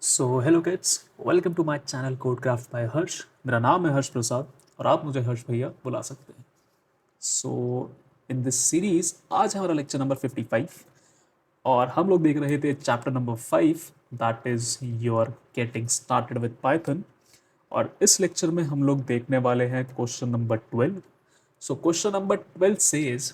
So hello kids, welcome to my channel Codecraft by Harsh. मेरा नाम है हर्ष प्रसाद और आप मुझे हर्ष भैया बुला सकते हैं। सो इन दिस सीरीज आज हमारा लेक्चर नंबर 55 और हम लोग देख रहे थे chapter number 5, that is your getting started with Python. और इस लेक्चर में हम लोग देखने वाले हैं question number 12। So question number 12 says,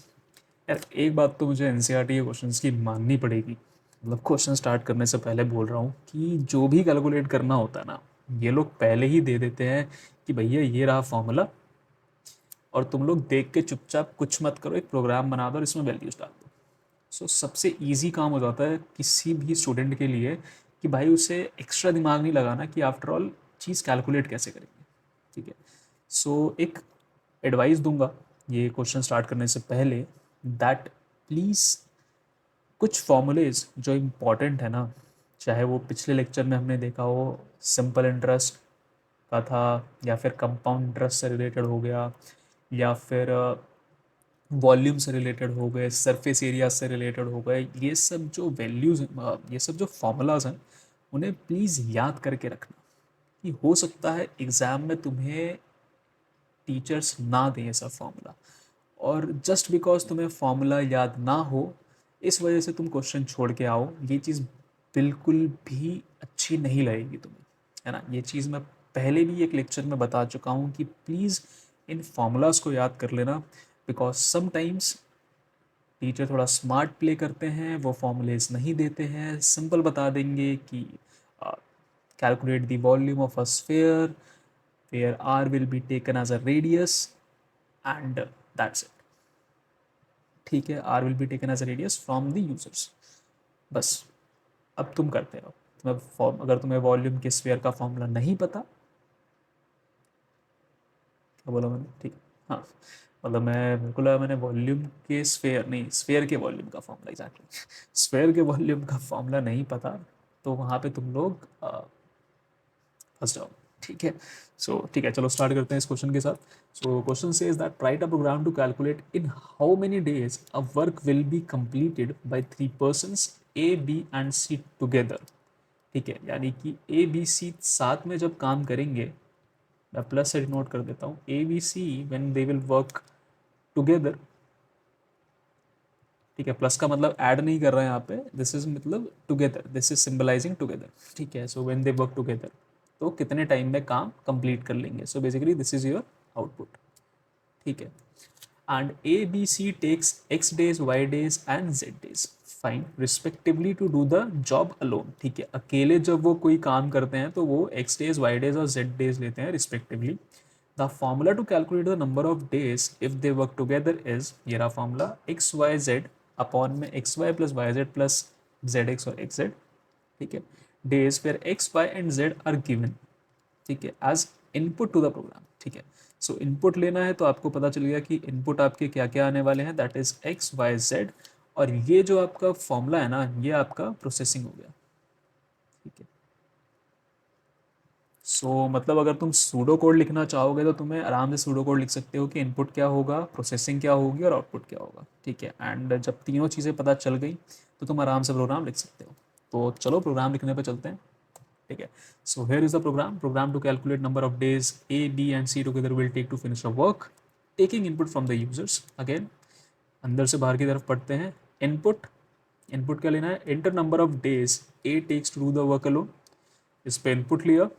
यार एक बात तो मुझे एनसीईआरटी के क्वेश्चंस की माननी पड़ेगी। मतलब क्वेश्चन स्टार्ट करने से पहले बोल रहा हूँ कि जो भी कैलकुलेट करना होता है ना, ये लोग पहले ही दे देते हैं कि भैया ये रहा फॉर्मूला और तुम लोग देख के चुपचाप कुछ मत करो, एक प्रोग्राम बना दो और इसमें वैल्यूज डाल दो। सो सबसे इजी काम हो जाता है किसी भी स्टूडेंट के लिए कि भाई उसे एक्स्ट्रा दिमाग नहीं लगाना कि आफ्टर ऑल चीज़ कैलकुलेट कैसे करेंगे। ठीक है। सो एक एडवाइस दूंगा ये क्वेश्चन स्टार्ट करने से पहले, दैट प्लीज़ कुछ फॉर्मूलेज जो इम्पॉर्टेंट है ना, चाहे वो पिछले लेक्चर में हमने देखा हो सिंपल इंटरेस्ट का था, या फिर कंपाउंड इंटरेस्ट से रिलेटेड हो गया, या फिर वॉल्यूम से रिलेटेड हो गए, सरफेस एरिया से रिलेटेड हो गए, ये सब जो वैल्यूज़, ये सब जो फॉर्मूलाज हैं उन्हें प्लीज़ याद करके रखना। कि हो सकता है एग्ज़ाम में तुम्हें टीचर्स ना दें ऐसा फॉर्मूला, और जस्ट बिकॉज तुम्हें फॉर्मूला याद ना हो इस वजह से तुम क्वेश्चन छोड़ के आओ, ये चीज़ बिल्कुल भी अच्छी नहीं लगेगी तुम्हें, है ना। ये चीज़ मैं पहले भी एक लेक्चर में बता चुका हूँ कि प्लीज़ इन फॉर्मूलाज को याद कर लेना, बिकॉज समटाइम्स टीचर थोड़ा स्मार्ट प्ले करते हैं, वो फॉर्मूलेज नहीं देते हैं, सिंपल बता देंगे कि calculate the volume of a sphere where r will be taken as a radius and that's it। ठीक है, r will be taken as a radius from the users। बस अब तुम करते रहो। तुम्हें फॉर्म, अगर तुम्हें वॉल्यूम के स्फीयर का फॉर्मूला नहीं पता, क्या बोला मैंने, ठीक है, हाँ, मतलब मैं बिल्कुल मैंने वॉल्यूम के स्फीयर नहीं, स्फीयर के वॉल्यूम का फॉर्मूला, एग्जैक्टली स्फीयर के वॉल्यूम का फॉर्मूला नहीं पता तो वहाँ पे तुम लोग फंस जाओ। ठीक है। सो ठीक है, चलो स्टार्ट करते हैं इस क्वेश्चन के साथ। So question says that write a program to calculate in how many days a work will be completed by three persons A B and C together. ठीक है, यानी कि ए बी सी साथ में जब काम करेंगे, मैं प्लस से नोट कर देता हूँ, A B C when they will work together. ठीक है, प्लस का मतलब ऐड नहीं कर रहे हैं यहाँ पे, दिस इज मतलब together, this is symbolising together. ठीक है, so when they work together तो कितने टाइम में काम कंप्लीट कर लेंगे। So basically this is your output. ठीक है, and A B C takes X days Y days and Z days fine respectively to do the job alone. ठीक है, अकेले जब वो कोई काम करते हैं तो वो एक्स डेज वाई डेज और जेड डेज लेते हैं respectively. The formula to calculate the number of days if they work together is, ये रहा formula, X Y Z upon में X Y plus Y Z plus Z X और X Z. ठीक है, days where X Y and Z are given, ठीक है, as input to the program. ठीक है, सो इनपुट लेना है तो आपको पता चल गया कि इनपुट आपके क्या क्या आने वाले हैं, that is X Y Z, और ये जो आपका फॉर्मूला है ना, ये आपका प्रोसेसिंग हो गया। ठीक है, मतलब अगर तुम सूडो कोड लिखना चाहोगे तो तुम्हें आराम से सूडो कोड लिख सकते हो कि इनपुट क्या होगा, प्रोसेसिंग क्या होगी और आउटपुट क्या होगा। ठीक है, एंड जब तीनों चीज़ें पता चल गई तो तुम आराम से प्रोग्राम लिख सकते हो। तो चलो प्रोग्राम लिखने पे चलते हैं। ठीक है, so here is the program to calculate number of days A B and C together will take to finish a work, taking input from the users. Again अंदर से बाहर की तरफ पढ़ते हैं। इनपुट, इनपुट क्या लेना है, enter number of days A takes to do the work alone, इस पे इनपुट लिया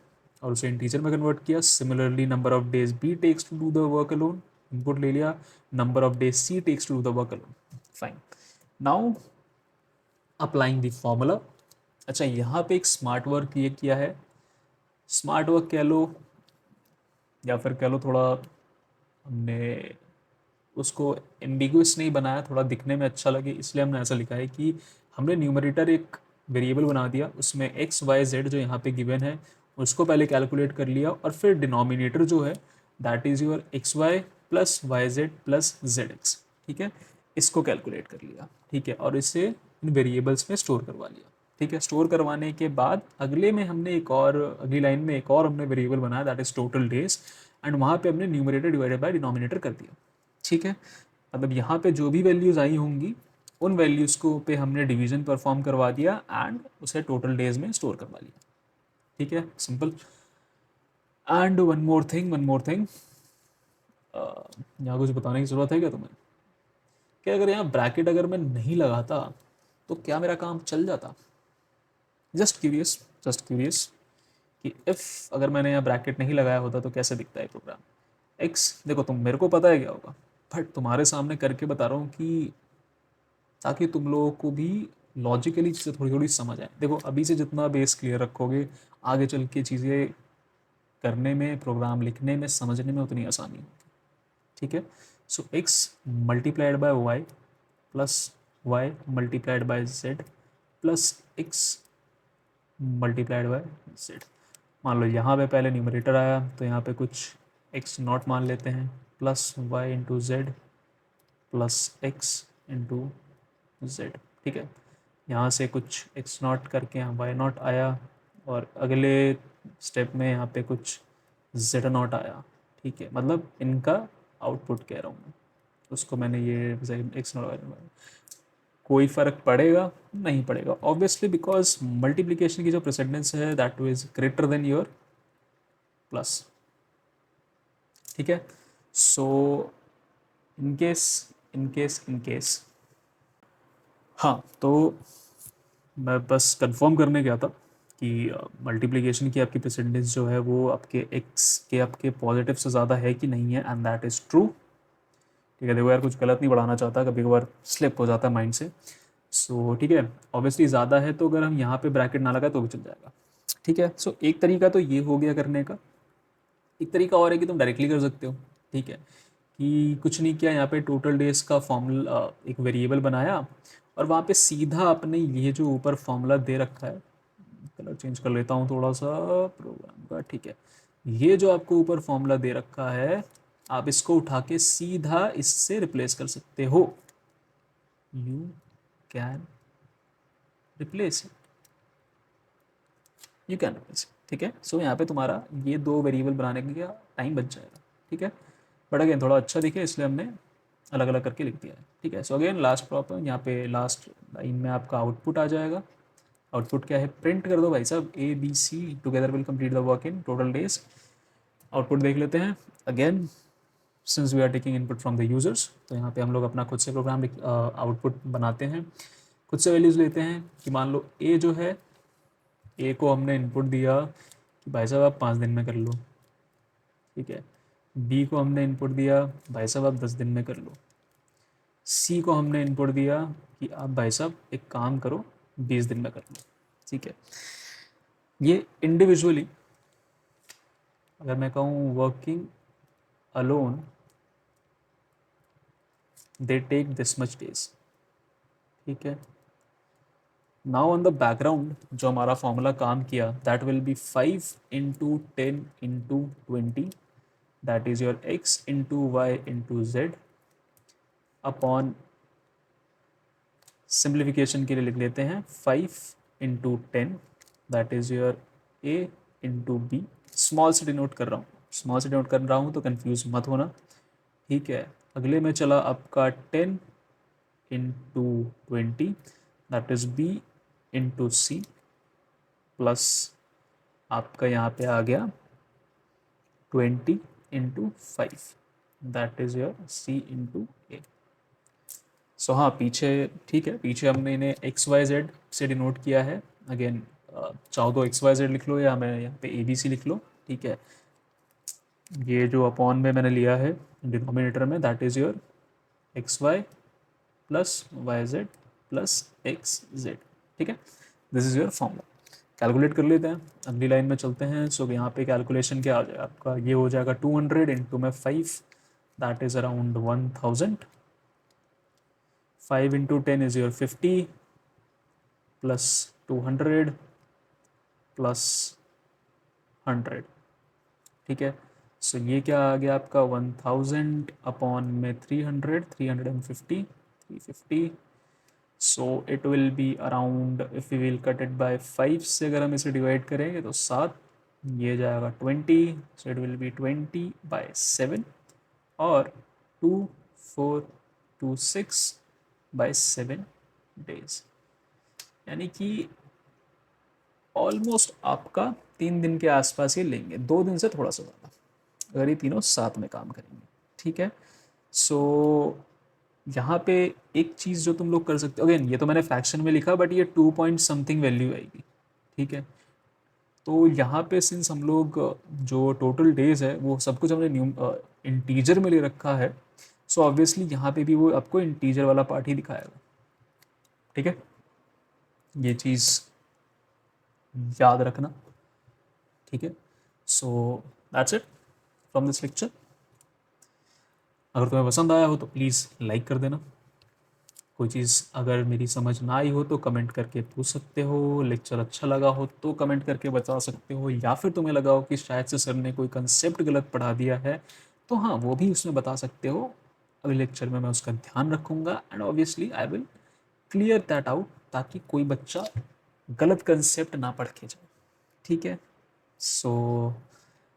और उसे इंटीजर में कन्वर्ट किया। Similarly number of days B takes to do the work alone, input ले लिया, number of days C takes to do the work alone. Fine, now applying the formula. अच्छा, यहाँ पे एक स्मार्ट वर्क ये किया है, स्मार्ट वर्क कह लो या फिर कह लो थोड़ा हमने उसको एम्बिगुअस नहीं बनाया, थोड़ा दिखने में अच्छा लगे इसलिए हमने ऐसा लिखा है कि हमने न्यूमरेटर एक वेरिएबल बना दिया, उसमें एक्स वाई जेड जो यहाँ पे गिवन है उसको पहले कैलकुलेट कर लिया, और फिर डिनोमिनेटर जो है that is your X Y plus Y Z plus Z X. ठीक है, इसको कैलकुलेट कर लिया। ठीक है, और इसे इन वेरिएबल्स में स्टोर करवा लिया। ठीक है, स्टोर करवाने के बाद अगले में हमने एक और, अगली लाइन में एक और हमने वेरिएबल बनाया that is total days, and वहाँ पे हमने न्यूमरेटर डिवाइडेड बाय डिनोमिनेटर कर दिया। ठीक है, मतलब यहाँ पे जो भी वैल्यूज़ आई होंगी उन वैल्यूज़ को पे हमने डिवीजन परफॉर्म करवा दिया एंड उसे टोटल डेज में स्टोर करवा लिया। ठीक है, simple. And one more thing, यहाँ कुछ बताने की ज़रूरत है क्या तुम्हें, कि अगर यहाँ ब्रैकेट अगर मैं नहीं लगाता तो क्या मेरा काम चल जाता? जस्ट क्यूरियस कि इफ़ अगर मैंने यहाँ ब्रैकेट नहीं लगाया होता तो कैसे दिखता है प्रोग्राम एक्स। देखो तुम, मेरे को पता है क्या होगा, बट तुम्हारे सामने करके बता रहा हूँ कि ताकि तुम लोगों को भी लॉजिकली चीज़ें थोड़ी थोड़ी समझ आए। देखो अभी से जितना बेस क्लियर रखोगे, आगे चल के चीज़ें करने में, प्रोग्राम लिखने में, समझने में उतनी आसानी होगी। ठीक है, so X multiplied by Y plus Y multiplied by Z plus X multiplied by Z. मान लो यहाँ पे पहले न्यूमरेटर आया तो यहाँ पे कुछ एक्स नॉट मान लेते हैं, plus Y into Z plus X into Z. ठीक है, यहाँ से कुछ एक्स नॉट करके यहाँ वाई नॉट आया, और अगले स्टेप में यहाँ पे कुछ जेड नॉट आया। ठीक है, मतलब इनका आउटपुट कह रहा हूँ मैं, उसको मैंने ये एक्स नॉट वाई। कोई फ़र्क पड़ेगा? नहीं पड़ेगा, ऑब्वियसली, बिकॉज मल्टीप्लिकेशन की जो प्रेसिडेंस है that is greater than your plus. ठीक है, सो इन केस हाँ, तो मैं बस कंफर्म करने गया था कि मल्टीप्लिकेशन की आपकी प्रेसिडेंस जो है वो आपके एक्स के आपके पॉजिटिव से ज़्यादा है कि नहीं है, एंड दैट इज़ ट्रू। ठीक है, देखो यार, कुछ गलत नहीं बढ़ाना चाहता, कभी कभार स्लिप हो जाता है माइंड से। सो ठीक है, ऑब्वियसली ज़्यादा है तो अगर हम यहाँ पे ब्रैकेट ना लगाए तो भी चल जाएगा। ठीक है, सो एक तरीका तो ये हो गया करने का। एक तरीका और है कि तुम डायरेक्टली कर सकते हो। ठीक है, कि कुछ नहीं किया, यहाँ पे टोटल डेज का फॉर्मूला एक वेरिएबल बनाया, और वहाँ पे सीधा अपने ये जो ऊपर फॉर्मूला दे रखा है, कलर चेंज कर लेता हूँ थोड़ा सा प्रोग्राम का। ठीक है, ये जो आपको ऊपर फॉर्मूला दे रखा है, आप इसको उठा के सीधा इससे रिप्लेस कर सकते हो। You can replace you can replace. ठीक है, सो यहाँ पे तुम्हारा ये दो वेरिएबल बनाने का टाइम बच जाएगा। ठीक है, बट अगेन थोड़ा अच्छा दिखे इसलिए हमने अलग अलग करके लिख दिया है। ठीक है, सो अगेन लास्ट प्रॉपर यहाँ पे लास्ट लाइन में आपका आउटपुट आ जाएगा। आउटपुट क्या है, प्रिंट कर दो भाई साहब, A B C together will complete the work in total days. Output देख लेते हैं again, since we are taking input from the users, तो यहाँ पे हम लोग अपना खुद से प्रोग्राम आउटपुट बनाते हैं, खुद से वैल्यूज़ लेते हैं। कि मान लो ए जो है, ए को हमने इनपुट दिया कि भाई साहब आप 5 दिन में कर लो। ठीक है, बी को हमने इनपुट दिया, भाई साहब आप 10 दिन में कर लो। सी को हमने इनपुट दिया कि आप भाई साहब एक काम करो, 20 दिन में कर लो। ठीक है, ये इंडिविजुअली अगर मैं कहूँ working alone they take this much days. ठीक है, नाउ ऑन द बैकग्राउंड जो हमारा फॉर्मूला काम किया, that will be 5 into 10 into 20, that is your X into Y into Z upon, simplification के लिए लिख लेते हैं 5 into 10, that is your A into B. Small से डिनोट कर रहा हूँ, स्मॉल से डिनोट कर रहा हूँ तो कंफ्यूज मत होना। ठीक है, अगले में चला आपका 10 into 20, that is B into C, plus आपका यहाँ पे आ गया 20 into 5, that is your C into A. So हाँ, पीछे ठीक है, पीछे हमने इन्हें एक्स वाई जेड से डिनोट किया है। अगेन चाहो तो एक्स वाई जेड लिख लो, या मैं यहाँ पे ए बी सी लिख लो। ठीक है, ये जो अपॉन में मैंने लिया है डिनोमिनेटर में, that is your X Y plus Y Z plus X Z. ठीक है, this is your formula. Calculate कर लेते हैं, अगली लाइन में चलते हैं। सो यहाँ पे कैलकुलेशन क्या आ जाएगा आपका, ये हो जाएगा 200 इंटू में 5, that is around 1000। 5 into 10 is your 50 plus 200 plus 100। ठीक है, सो ये क्या आ गया आपका 1000 अपॉन में 300, 350, 350। So it will be around, if we will cut it by 5 से अगर हम इसे डिवाइड करेंगे तो 7, ये जाएगा 20, सो इट विल बी 20/7, और 2426/7 डेज। यानी कि ऑलमोस्ट आपका 3 दिन के आसपास ही लेंगे, 2 दिन से थोड़ा सा ज़्यादा, अगर ये तीनों साथ में काम करेंगे। ठीक है, सो यहाँ पे एक चीज़ जो तुम लोग कर सकते हो, अगेन ये तो मैंने फ्रैक्शन में लिखा बट ये 2 पॉइंट समथिंग वैल्यू आएगी। ठीक है, तो यहाँ पे सिंस हम लोग जो टोटल डेज है वो सब कुछ हमने न्यू इंटीजर में ले रखा है, सो ऑब्वियसली यहाँ पे भी वो आपको इंटीजर वाला पार्ट ही दिखाएगा। ठीक है, ये चीज़ याद रखना। ठीक है, so that's it from this lecture. अगर तुम्हें पसंद आया हो तो प्लीज़ लाइक कर देना। कोई चीज़ अगर मेरी समझ ना आई हो तो कमेंट करके पूछ सकते हो, लेक्चर अच्छा लगा हो तो कमेंट करके बता सकते हो, या फिर तुम्हें लगा हो कि शायद से सर ने कोई कंसेप्ट गलत पढ़ा दिया है तो हाँ वो भी उसमें बता सकते हो। अगले लेक्चर में मैं उसका ध्यान रखूँगा and obviously I will clear that out, ताकि कोई बच्चा गलत कंसेप्ट ना पढ़ के जाए। ठीक है, सो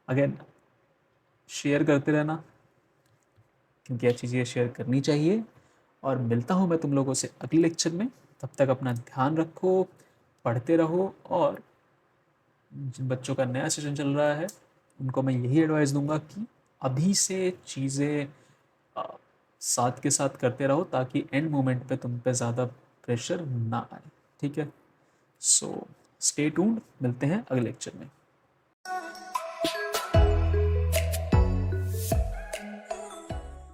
अगेन शेयर करते रहना, क्योंकि ये चीज़ें शेयर करनी चाहिए। और मिलता हूँ मैं तुम लोगों से अगले लेक्चर में, तब तक अपना ध्यान रखो, पढ़ते रहो, और जिन बच्चों का नया सेशन चल रहा है उनको मैं यही एडवाइस दूंगा कि अभी से चीज़ें साथ के साथ करते रहो, ताकि एंड मोमेंट पे तुम पे ज़्यादा प्रेशर ना आए। ठीक है, सो स्टे ट्यून्ड, मिलते हैं अगले लेक्चर में।